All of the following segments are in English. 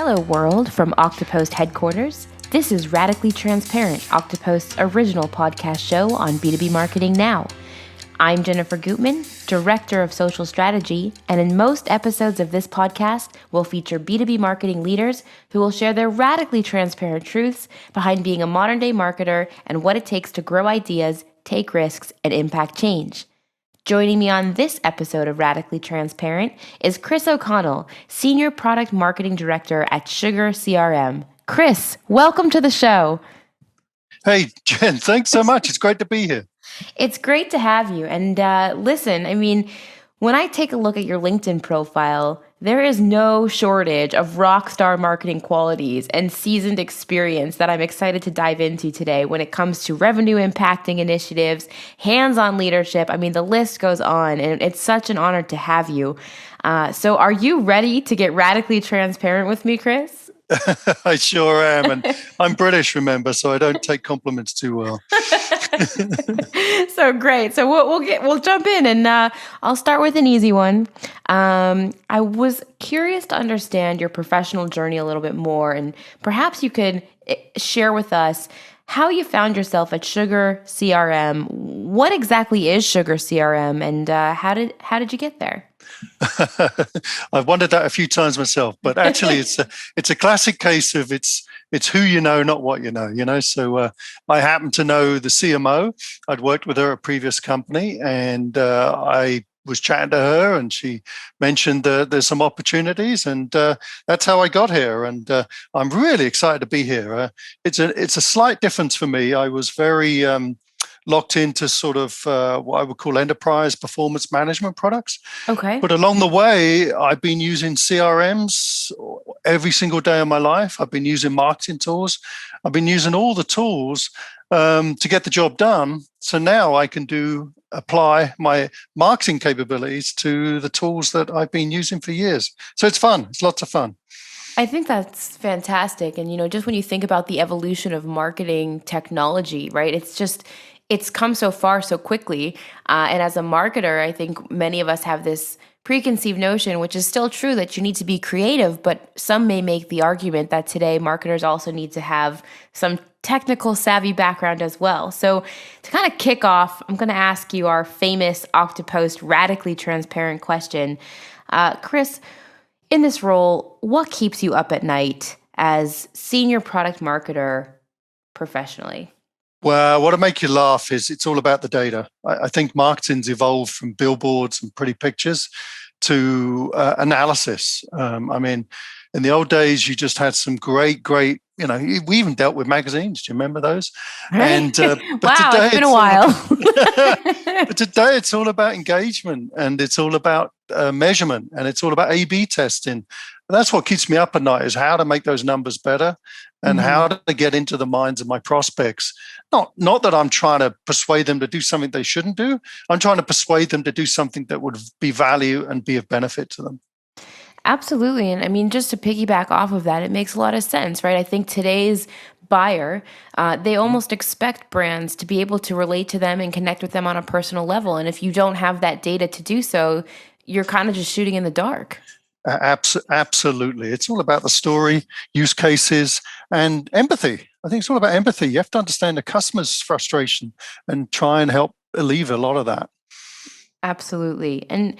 Hello world from Oktopost headquarters. This is Radically Transparent, Oktopost's original podcast show on B2B marketing now. I'm Jennifer Gutman, Director of Social Strategy, and in most episodes of this podcast, we'll feature B2B marketing leaders who will share their radically transparent truths behind being a modern-day marketer and what it takes to grow ideas, take risks, and impact change. Joining me on this episode of Radically Transparent is Chris Okonnell, Senior Product Marketing Director at SugarCRM. Chris, welcome to the show. Hey, Jen, thanks so much. It's great to be here. It's great to have you. And listen, when I take a look at your LinkedIn profile, there is no shortage of rock star marketing qualities and seasoned experience that I'm excited to dive into today when it comes to revenue impacting initiatives, hands-on leadership. The list goes on, and it's such an honor to have you. So are you ready to get radically transparent with me, Chris? I sure am. And I'm British, remember, so I don't take compliments too well. So great. So we'll jump in, and I'll start with an easy one. I was curious to understand your professional journey a little bit more, and perhaps you could share with us how you found yourself at SugarCRM. What exactly is SugarCRM, and how did you get there? I've wondered that a few times myself, but actually it's a classic case of it's who you know, not what you know. So I happen to know the CMO. I'd worked with her at a previous company, and I was chatting to her, and she mentioned there's some opportunities, and that's how I got here. And I'm really excited to be here. It's a slight difference for me. I was very locked into sort of what I would call enterprise performance management products. Okay. But along the way, I've been using CRMs every single day of my life. I've been using marketing tools. I've been using all the tools to get the job done. So now I can apply my marketing capabilities to the tools that I've been using for years. So it's fun. It's lots of fun. I think that's fantastic. And, just when you think about the evolution of marketing technology, right, it's come so far so quickly. And as a marketer, I think many of us have this preconceived notion, which is still true, that you need to be creative, but some may make the argument that today marketers also need to have some technical savvy background as well. So to kind of kick off, I'm going to ask you our famous Oktopost radically transparent question. Chris, in this role, what keeps you up at night as senior product marketer professionally? Well, what'll make you laugh is it's all about the data. I think marketing's evolved from billboards and pretty pictures to analysis. In the old days, you just had some great, we even dealt with magazines. Do you remember those? Right. And wow, today it's been a while. But today it's all about engagement, and it's all about measurement, and it's all about A/B testing. And that's what keeps me up at night, is how to make those numbers better and how to get into the minds of my prospects. Not that I'm trying to persuade them to do something they shouldn't do. I'm trying to persuade them to do something that would be value and be of benefit to them. Absolutely. And just to piggyback off of that, it makes a lot of sense, right? I think today's buyer, they almost expect brands to be able to relate to them and connect with them on a personal level. And if you don't have that data to do so, you're kind of just shooting in the dark. Absolutely. It's all about the story, use cases, and empathy. I think it's all about empathy. You have to understand the customer's frustration and try and help alleviate a lot of that. Absolutely. And,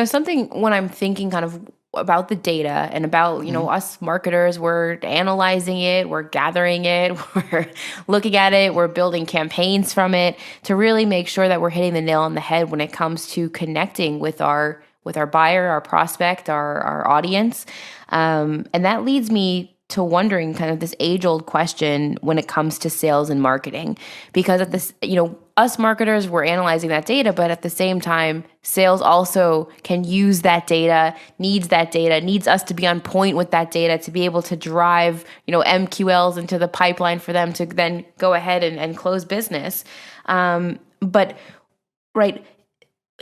something when I'm thinking kind of about the data and about, us marketers, we're analyzing it, we're gathering it, we're looking at it, we're building campaigns from it to really make sure that we're hitting the nail on the head when it comes to connecting with our buyer, our prospect, our audience. And that leads me to wondering kind of this age-old question when it comes to sales and marketing. Because at this, us marketers, we're analyzing that data, but at the same time, sales also can use that data, needs us to be on point with that data to be able to drive, MQLs into the pipeline for them to then go ahead and close business. But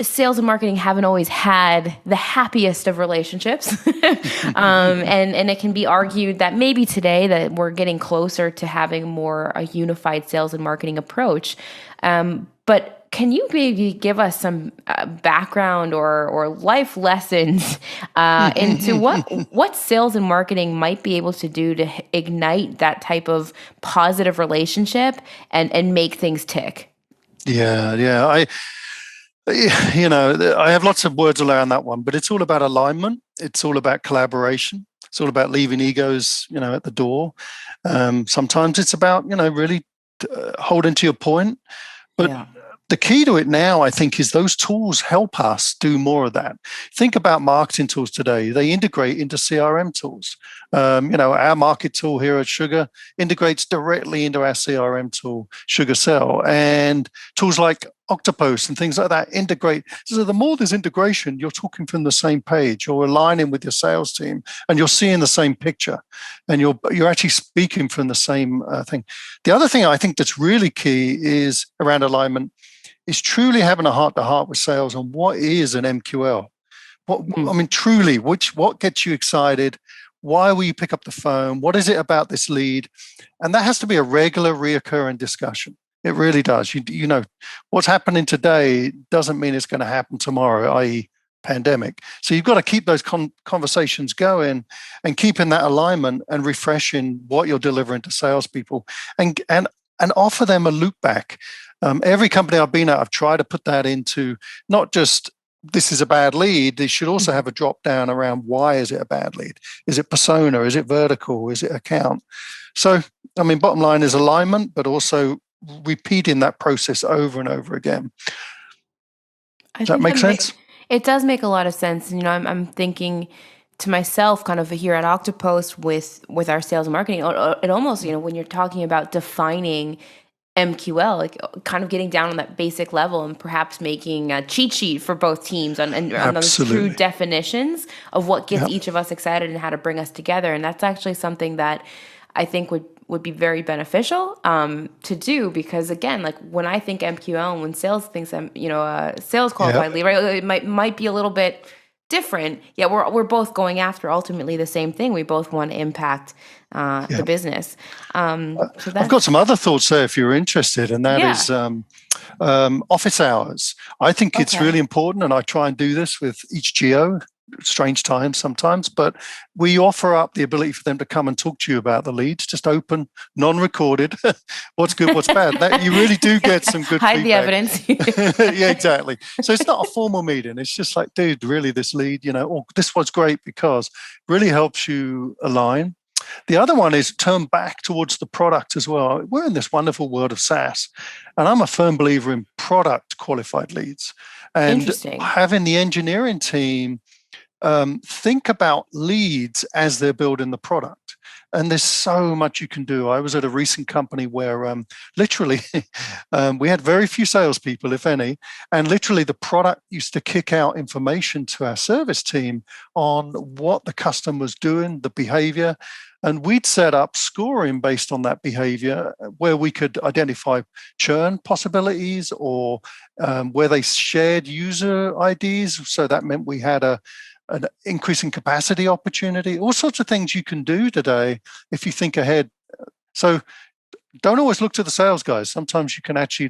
sales and marketing haven't always had the happiest of relationships. And it can be argued that maybe today that we're getting closer to having a unified sales and marketing approach. But can you maybe give us some background or life lessons into what sales and marketing might be able to do to ignite that type of positive relationship and make things tick? Yeah. I have lots of words around that one, but it's all about alignment. It's all about collaboration. It's all about leaving egos, at the door. Sometimes it's about, really holding to your point. But Yeah. the key to it now, I think, is those tools help us do more of that. Think about marketing tools today. They integrate into CRM tools. Our market tool here at Sugar integrates directly into our CRM tool, SugarCell, and tools like Oktopost and things like that integrate. So the more there's integration, you're talking from the same page, you're aligning with your sales team, and you're seeing the same picture, and you're actually speaking from the same thing. The other thing I think that's really key is around alignment is truly having a heart to heart with sales on what is an MQL. Truly, what gets you excited? Why will you pick up the phone? What is it about this lead? And that has to be a regular, reoccurring discussion. It really does. You know, what's happening today doesn't mean it's going to happen tomorrow, i.e., pandemic. So you've got to keep those conversations going and keeping that alignment and refreshing what you're delivering to salespeople, and offer them a loop back. Every company I've been at, I've tried to put that into not just this is a bad lead. They should also have a drop down around why is it a bad lead? Is it persona? Is it vertical? Is it account? So, bottom line is alignment, but also repeating that process over and over again. Does that make sense? It does make a lot of sense. I'm thinking to myself, kind of here at Oktopost with our sales and marketing. It almost, when you're talking about defining MQL, like kind of getting down on that basic level and perhaps making a cheat sheet for both teams on those true definitions of what gets each of us excited and how to bring us together. And that's actually something that I think would be very beneficial to do, because again, like when I think MQL and when sales thinks sales qualified lead, right? It might be a little bit different. Yeah, we're both going after ultimately the same thing. We both want to impact the business. I've got some other thoughts there if you're interested, and that is office hours. I think it's really important, and I try and do this with each geo. Strange times sometimes, but we offer up the ability for them to come and talk to you about the leads, just open, non-recorded. What's good, what's bad. That you really do get some good hide feedback. The evidence. Yeah, exactly. So it's not a formal meeting. It's just like, dude, really, this lead, this was great because it really helps you align. The other one is turn back towards the product as well. We're in this wonderful world of SaaS, and I'm a firm believer in product qualified leads. And having the engineering team think about leads as they're building the product. And there's so much you can do. I was at a recent company where literally we had very few salespeople, if any, and literally the product used to kick out information to our service team on what the customer was doing, the behavior. And we'd set up scoring based on that behavior where we could identify churn possibilities or where they shared user IDs. So that meant we had an increase in capacity opportunity, all sorts of things you can do today if you think ahead. So don't always look to the sales guys. Sometimes you can actually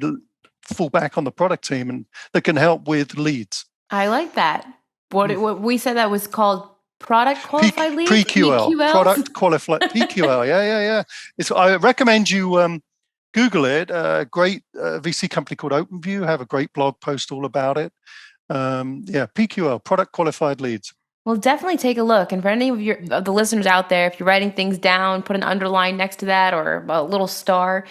fall back on the product team and that can help with leads. I like that. What we said that was called product qualified leads? PQL. Product qualified PQL. Yeah. I recommend you Google it. A great VC company called OpenView have a great blog post all about it. PQL, product qualified leads. Well, definitely take a look. And for any of the listeners out there, if you're writing things down, put an underline next to that or a little star.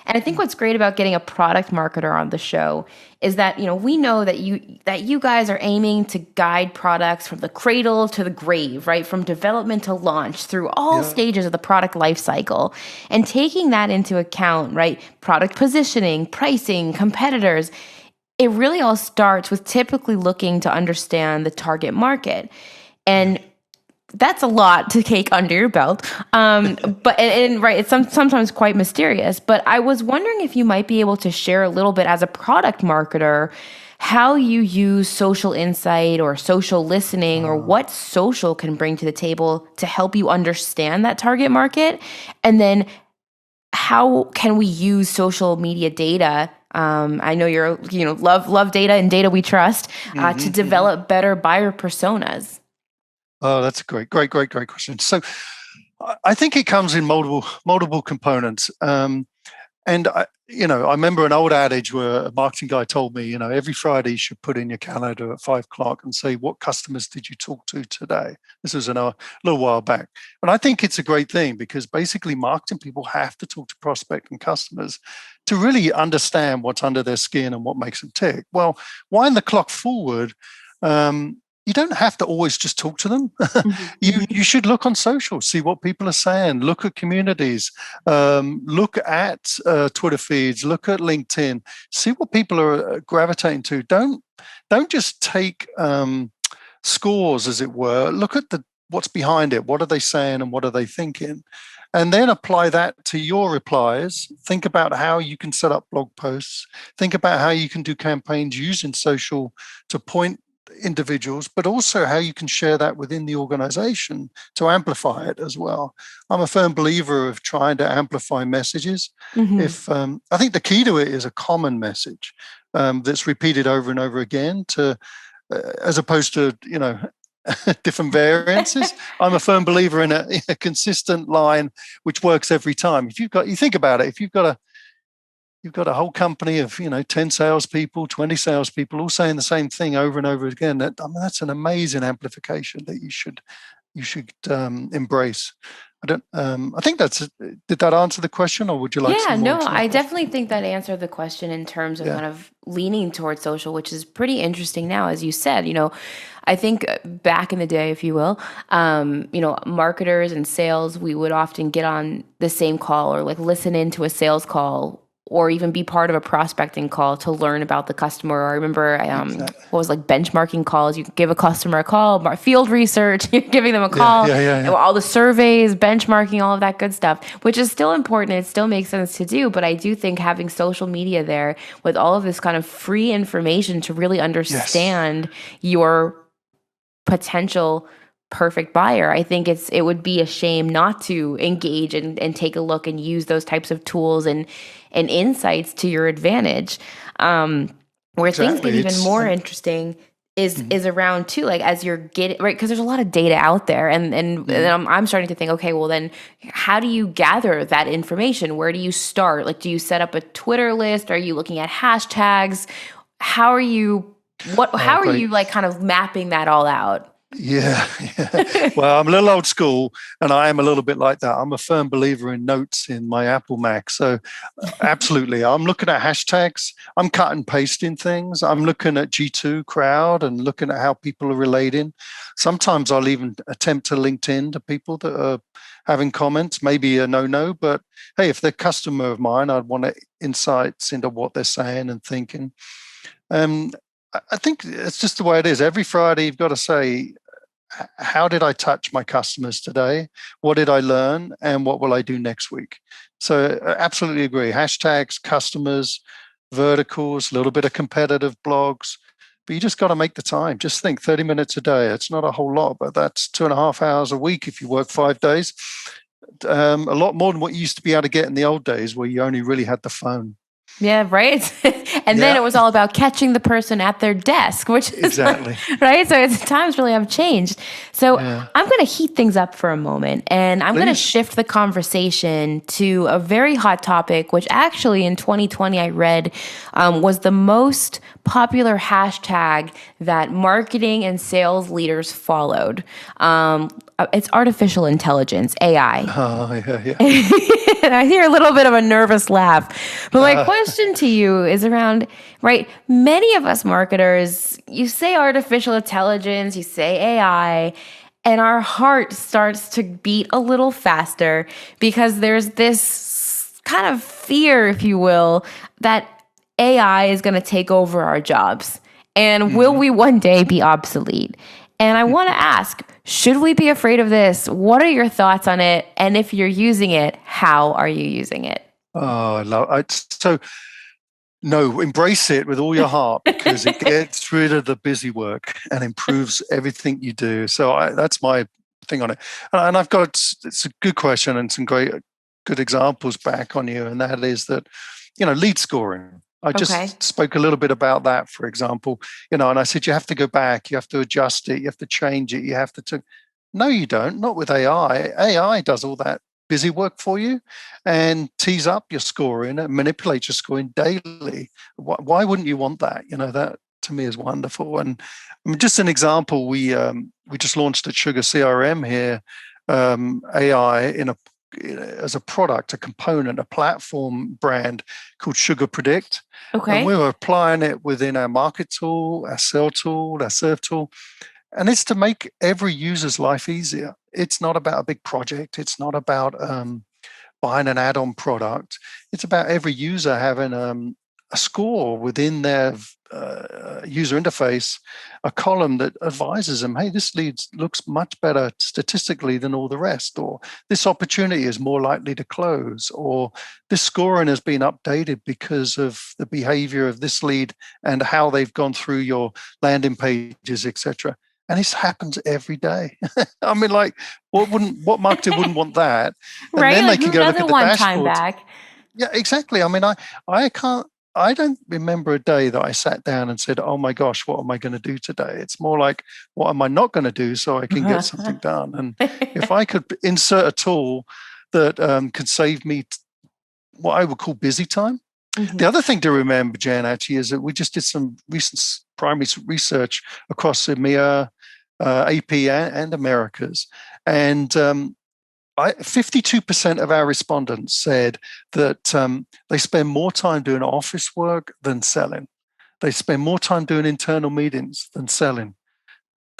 And I think what's great about getting a product marketer on the show is that, we know that you guys are aiming to guide products from the cradle to the grave, right? From development to launch through all stages of the product life cycle. And taking that into account, right? Product positioning, pricing, competitors. It really all starts with typically looking to understand the target market. And that's a lot to take under your belt. But it's sometimes quite mysterious. But I was wondering if you might be able to share a little bit as a product marketer, how you use social insight or social listening or what social can bring to the table to help you understand that target market. And then how can we use social media data I know you're, love data and data we trust, to develop better buyer personas? Oh, that's a great question. So I think it comes in multiple components. And I remember an old adage where a marketing guy told me, every Friday you should put in your calendar at 5 o'clock and say, what customers did you talk to today? This was a little while back. And I think it's a great thing because basically marketing people have to talk to prospect and customers to really understand what's under their skin and what makes them tick. Well, wind the clock forward. You don't have to always just talk to them. You should look on social, see what people are saying, look at communities, look at Twitter feeds, look at LinkedIn, see what people are gravitating to. Don't just take scores, as it were. Look at what's behind it. What are they saying and what are they thinking? And then apply that to your replies. Think about how you can set up blog posts. Think about how you can do campaigns using social to point individuals, but also how you can share that within the organization to amplify it as well. I'm a firm believer of trying to amplify messages. If I think the key to it is a common message that's repeated over and over again, as opposed to different variances. I'm a firm believer in a consistent line which works every time. You think about it, if you've got a whole company of 10 salespeople, 20 salespeople, all saying the same thing over and over again. That's an amazing amplification that you should embrace. I think did that answer the question, or would you like Yeah, some more no, I examples? definitely think that answered the question in terms of Yeah. kind of leaning towards social, which is pretty interesting now, as you said. I think back in the day, if you will, marketers and sales, we would often get on the same call or like listen into a sales call or even be part of a prospecting call to learn about the customer. I remember what was like benchmarking calls. You could give a customer a call, field research, you're giving them a call, Yeah. all the surveys, benchmarking, all of that good stuff, which is still important. It still makes sense to do. But I do think having social media there with all of this kind of free information to really Yes. understand your potential perfect buyer, I think it would be a shame not to engage and take a look and use those types of tools and insights to your advantage. Where things Exactly. get even more interesting is around too, like as you're getting right, because there's a lot of data out there, and I'm starting to think, okay, well then, how do you gather that information? Where do you start? Like, do you set up a Twitter list? Are you looking at hashtags? How are you? How are Great. you like kind of mapping that all out? Yeah. Well, I'm a little old school, and I am a little bit like that. I'm a firm believer in notes in my Apple Mac. So, absolutely, I'm looking at hashtags. I'm cut and pasting things. I'm looking at G2 crowd and looking at how people are relating. Sometimes I'll even attempt to LinkedIn to people that are having comments. Maybe a no, but hey, if they're a customer of mine, I'd want insights into what they're saying and thinking. I think it's just the way it is. Every Friday, you've got to say, how did I touch my customers today? What did I learn? And what will I do next week? So absolutely agree. Hashtags, customers, verticals, a little bit of competitive blogs. But you just got to make the time. Just think 30 minutes a day. It's not a whole lot, but that's 2.5 hours a week if you work 5 days. A lot more than what you used to be able to get in the old days where you only really had the phone. Yeah, right. And then Yeah, it was all about catching the person at their desk, which is exactly. right. So times really have changed. So Yeah, I'm going to heat things up for a moment, and I'm going to please. shift the conversation to a very hot topic, which actually in 2020 I read was the most popular hashtag that marketing and sales leaders followed. It's artificial intelligence, AI. Oh, yeah. And I hear a little bit of a nervous laugh. But my question to you is around, right? Many of us marketers, you say artificial intelligence, you say AI, and our heart starts to beat a little faster because there's this kind of fear, if you will, that AI is going to take over our jobs. And will we one day be obsolete? And I want to ask, should we be afraid of this? What are your thoughts on it? And if you're using it, how are you using it? Oh, I love it. So, no, embrace it with all your heart because it gets rid of the busy work and improves everything you do. So that's my thing on it. And I've got, it's a good question and some good examples back on you. And that is that, lead scoring. I Okay. just spoke a little bit about that, for example, and I said, you have to go back, you have to adjust it, you have to change it, you have to. No, you don't. Not with AI. AI does all that busy work for you and tees up your scoring and manipulates your scoring daily. Why wouldn't you want that? That to me is wonderful. And I mean, just an example, we just launched at SugarCRM here, AI as a product, a component, a platform brand called Sugar Predict. And we Okay. were applying it within our market tool, our sell tool, our serve tool. And it's to make every user's life easier. It's not about a big project. It's not about buying an add-on product. It's about every user having a score within their user interface, a column that advises them, hey, this lead looks much better statistically than all the rest, or this opportunity is more likely to close, or this scoring has been updated because of the behavior of this lead and how they've gone through your landing pages, etc. And this happens every day. I mean, like, what marketer wouldn't want that? And Right? then they Like can who go look at doesn't the want time dashboards. back? Yeah, exactly. I mean, I can't. I don't remember a day that I sat down and said, "Oh my gosh, what am I going to do today?" It's more like, "What am I not going to do so I can get something done?" And if I could insert a tool that could save me what I would call busy time. The Mhm. other thing to remember, Jan, actually, is that we just did some recent primary research across EMEA, AP, and Americas, and 52% of our respondents said that they spend more time doing office work than selling. They spend more time doing internal meetings than selling.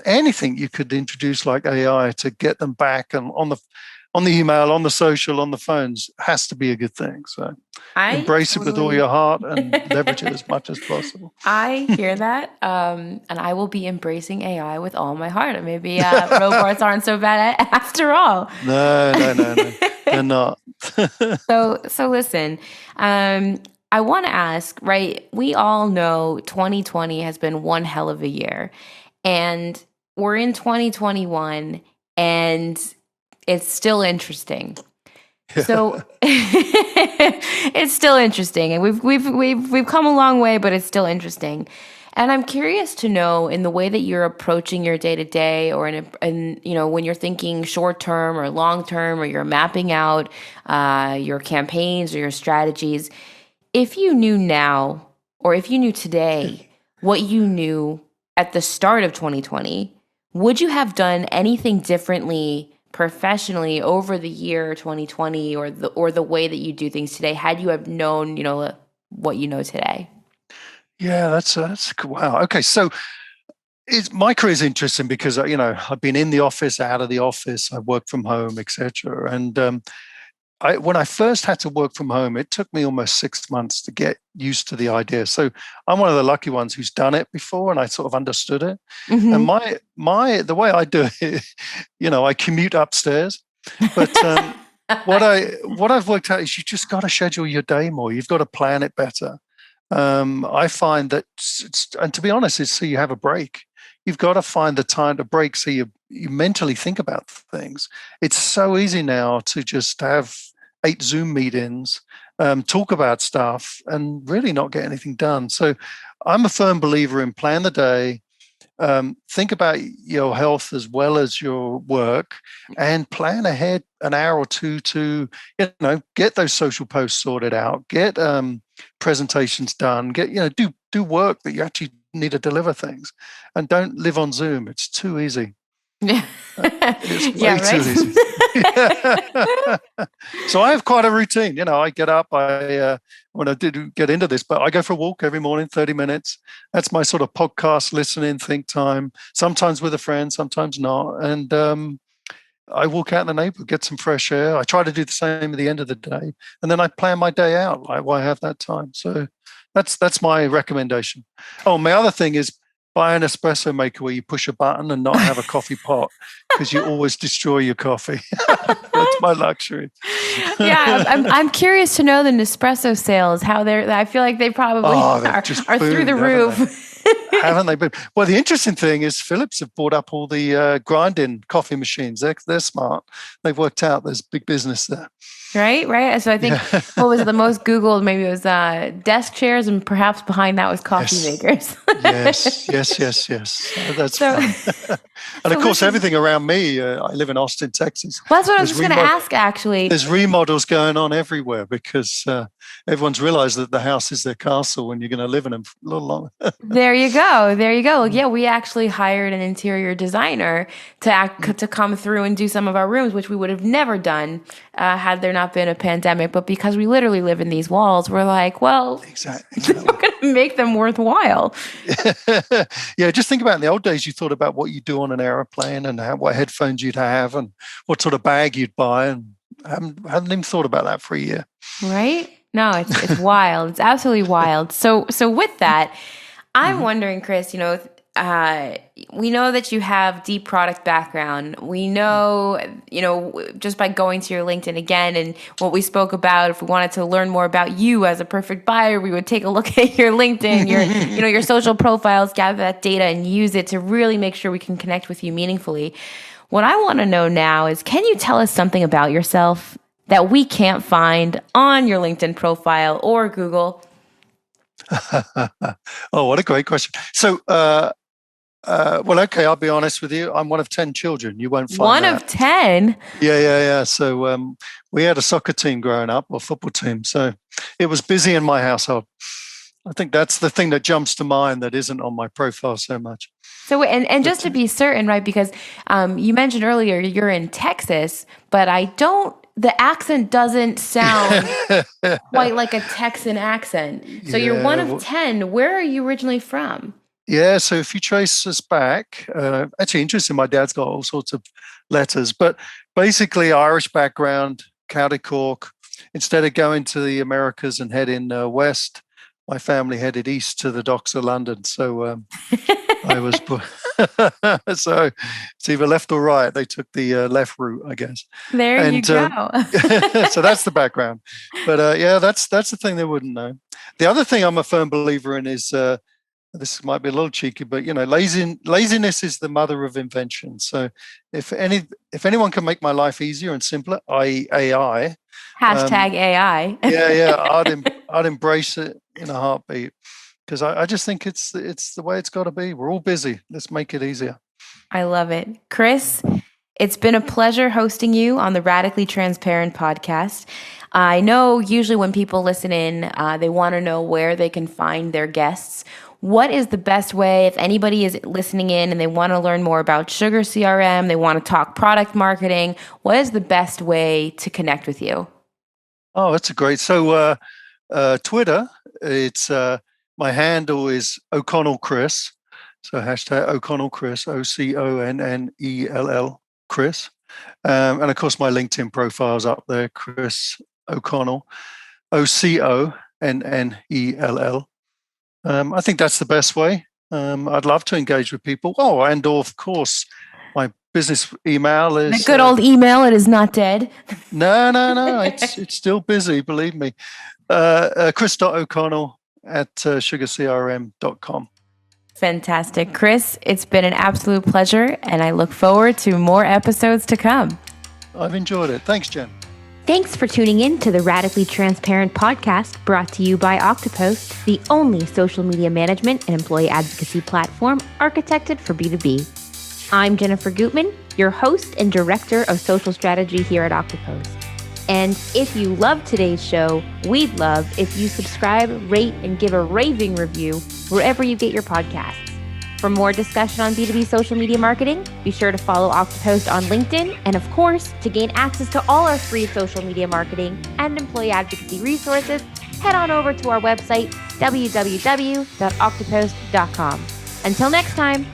Anything you could introduce like AI to get them back and on the email, on the social, on the phones has to be a good thing. So I embrace it with all totally your heart and leverage it as much as possible. I hear that. And I will be embracing AI with all my heart. Maybe robots aren't so bad after all. No, no, no, no. They're not. So listen, I want to ask, right? We all know 2020 has been one hell of a year, and we're in 2021, and it's still interesting. Yeah. So it's still interesting, and we've come a long way, but it's still interesting. And I'm curious to know, in the way that you're approaching your day to day, or in when you're thinking short term or long term, or you're mapping out your campaigns or your strategies. If you knew now, or if you knew today, what you knew at the start of 2020, would you have done anything differently professionally over the year 2020, or the way that you do things today, had you have known, what you know today? Yeah, that's wow. Okay, so my career is interesting because I've been in the office, out of the office, I work from home, etc. And when I first had to work from home, it took me almost 6 months to get used to the idea. So I'm one of the lucky ones who's done it before, and I sort of understood it. And Hmm. my the way I do it, I commute upstairs, but what I've worked out is you just got to schedule your day more. You've got to plan it better. I find that, and to be honest, it's so you have a break. You've got to find the time to break so you mentally think about things. It's so easy now to just have 8 Zoom meetings, talk about stuff, and really not get anything done. So I'm a firm believer in plan the day, think about your health as well as your work, and plan ahead an hour or two to get those social posts sorted out, get presentations done, get do work that you actually need to deliver things, and don't live on Zoom. It's too easy. Yeah. It's way Yeah, too right. easy. So I have quite a routine. I get up. When I did get into this, but I go for a walk every morning, 30 minutes. That's my sort of podcast listening, think time. Sometimes with a friend, sometimes not. And I walk out in the neighborhood, get some fresh air. I try to do the same at the end of the day, and then I plan my day out. Like, why I have that time? So that's my recommendation. Oh, my other thing is buy an espresso maker where you push a button and not have a coffee pot, because you always destroy your coffee. That's my luxury. Yeah, I'm curious to know the Nespresso sales, how they're. I feel like they probably Oh, they've are just through the boomed, haven't they? roof. Haven't they been? Well, the interesting thing is Philips have bought up all the grinding coffee machines. They're smart. They've worked out there's big business there. Right. So I think Yeah. what was the most Googled? Maybe it was desk chairs, and perhaps behind that was coffee Yes. makers. Yes. That's So, fun. And of so course, listen. everything around me, I live in Austin, Texas. Well, that's what I was There's just going to ask. Actually, there's remodels going on everywhere because everyone's realized that the house is their castle and you're going to live in them for a little longer. there you go. There you go. Yeah, we actually hired an interior designer to come through and do some of our rooms, which we would have never done had there not been a pandemic. But because we literally live in these walls, we're like, well, Exactly. we're going to make them worthwhile. Yeah, just think about in the old days, you thought about what you do on an aeroplane and what headphones you'd have and what sort of bag you'd buy, and haven't even thought about that for a year. Right? No, it's wild. It's absolutely wild. So with that, I'm wondering, Chris, we know that you have deep product background. We know, just by going to your LinkedIn again and what we spoke about, if we wanted to learn more about you as a perfect buyer, we would take a look at your LinkedIn, your social profiles, gather that data and use it to really make sure we can connect with you meaningfully. What I want to know now is, can you tell us something about yourself that we can't find on your LinkedIn profile or Google? Oh, what a great question. So, well, okay, I'll be honest with you. I'm one of 10 children. You won't find One that. of 10? Yeah. So we had a soccer team growing up, or football team. So it was busy in my household. I think that's the thing that jumps to mind that isn't on my profile so much. So, and just to be certain, right, because you mentioned earlier you're in Texas, but the accent doesn't sound quite like a Texan accent. So you're one of 10. Where are you originally from? Yeah, so if you trace us back, actually interesting, my dad's got all sorts of letters, but basically Irish background, County Cork. Instead of going to the Americas and heading west, my family headed east to the docks of London. So I was, so it's either left or right. They took the left route, I guess. There you go. So that's the background. But yeah, that's the thing they wouldn't know. The other thing I'm a firm believer in is, this might be a little cheeky, but laziness is the mother of invention. So if anyone can make my life easier and simpler, i.e. AI. Hashtag AI. I'd embrace it in a heartbeat, because I just think it's the way it's got to be. We're all busy. Let's make it easier. I love it. Chris, it's been a pleasure hosting you on the Radically Transparent podcast. I know usually when people listen in, they want to know where they can find their guests. What is the best way, if anybody is listening in and they want to learn more about SugarCRM, they want to talk product marketing, what is the best way to connect with you? Oh, that's a great. So Twitter, it's my handle is Okonnell Chris. So hashtag Okonnell Chris, OCONNELL Chris. And of course, my LinkedIn profile's up there, Chris Okonnell, OCONNELL. I think that's the best way. I'd love to engage with people. Oh, and of course, my business email is the good old email. It is not dead. No. It's still busy. Believe me. Chris.O'Connell@sugarcrm.com. Fantastic. Chris, it's been an absolute pleasure, and I look forward to more episodes to come. I've enjoyed it. Thanks, Jen. Thanks for tuning in to the Radically Transparent podcast, brought to you by Oktopost, the only social media management and employee advocacy platform architected for B2B. I'm Jennifer Gutman, your host and director of social strategy here at Oktopost. And if you love today's show, we'd love if you subscribe, rate, and give a raving review wherever you get your podcasts. For more discussion on B2B social media marketing, be sure to follow Oktopost on LinkedIn. And of course, to gain access to all our free social media marketing and employee advocacy resources, head on over to our website, www.oktopost.com. Until next time.